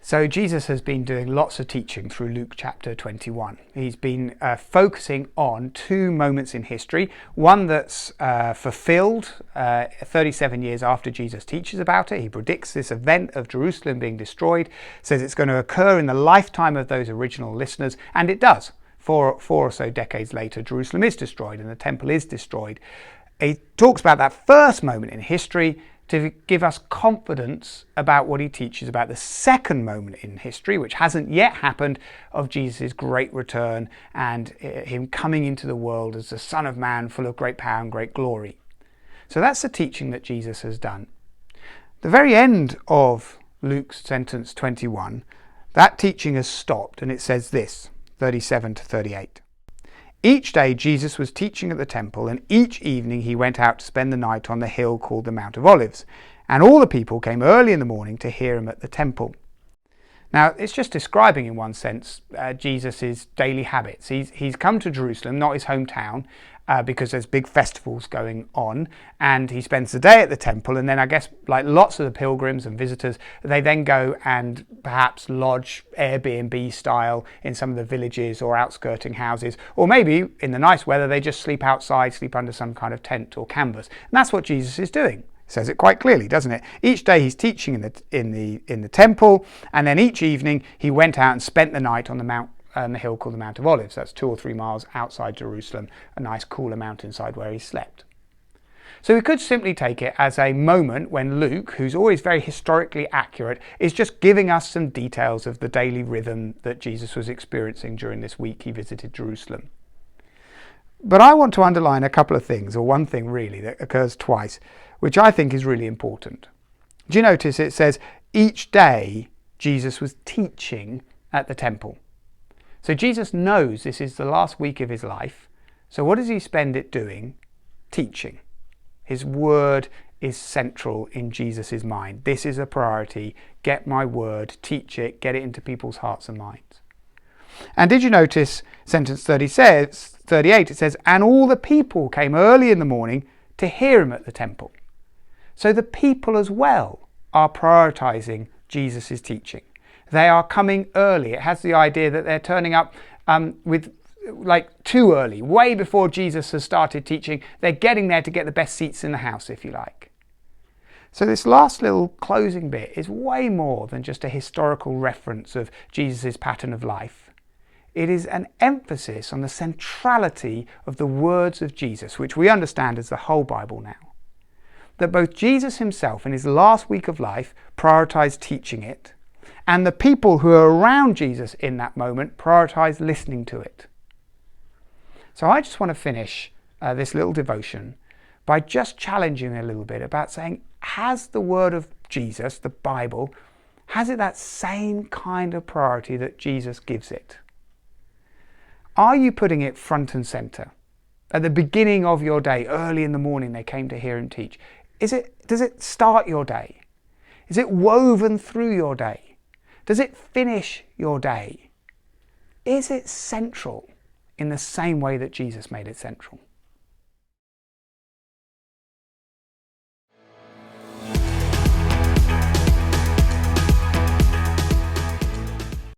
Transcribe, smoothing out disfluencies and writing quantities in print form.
So Jesus has been doing lots of teaching through Luke chapter 21. He's been focusing on two moments in history, one that's fulfilled 37 years after Jesus teaches about it. He predicts this event of Jerusalem being destroyed, says it's going to occur in the lifetime of those original listeners, and it does. Four or so decades later, Jerusalem is destroyed and the temple is destroyed. He talks about that first moment in history to give us confidence about what he teaches about the second moment in history, which hasn't yet happened, of Jesus' great return and him coming into the world as the Son of Man, full of great power and great glory. So that's the teaching that Jesus has done. The very end of Luke's sentence 21, that teaching has stopped, and it says this, 37 to 38. Each day Jesus was teaching at the temple, and each evening he went out to spend the night on the hill called the Mount of Olives, and all the people came early in the morning to hear him at the temple. Now, it's just describing in one sense Jesus' daily habits. He's come to Jerusalem, not his hometown, because there's big festivals going on, and he spends the day at the temple, and then I guess like lots of the pilgrims and visitors, they then go and perhaps lodge Airbnb style in some of the villages or outskirting houses, or maybe in the nice weather they just sleep outside, sleep under some kind of tent or canvas. And that's what Jesus is doing. Says it quite clearly, doesn't it? Each day he's teaching in the temple, and then each evening he went out and spent the night on the hill called the Mount of Olives. That's 2 or 3 miles outside Jerusalem, a nice cooler mountainside where he slept. So we could simply take it as a moment when Luke, who's always very historically accurate, is just giving us some details of the daily rhythm that Jesus was experiencing during this week he visited Jerusalem. But I want to underline a couple of things, or one thing really that occurs twice, which I think is really important. Do you notice it says each day Jesus was teaching at the temple? So Jesus knows this is the last week of his life. So what does he spend it doing? Teaching. His word is central in Jesus' mind. This is a priority. Get my word, teach it, get it into people's hearts and minds. And did you notice sentence 38, it says, and all the people came early in the morning to hear him at the temple. So the people as well are prioritizing Jesus' teaching. They are coming early. It has the idea that they're turning up with like too early, way before Jesus has started teaching. They're getting there to get the best seats in the house, if you like. So this last little closing bit is way more than just a historical reference of Jesus' pattern of life. It is an emphasis on the centrality of the words of Jesus, which we understand as the whole Bible now. That both Jesus himself in his last week of life prioritized teaching it, and the people who are around Jesus in that moment prioritized listening to it. So I just want to finish this little devotion by just challenging a little bit about saying, has the word of Jesus, the Bible, has it that same kind of priority that Jesus gives it? Are you putting it front and center? At the beginning of your day, early in the morning, they came to hear him teach. Does it start your day? Is it woven through your day? Does it finish your day? Is it central in the same way that Jesus made it central?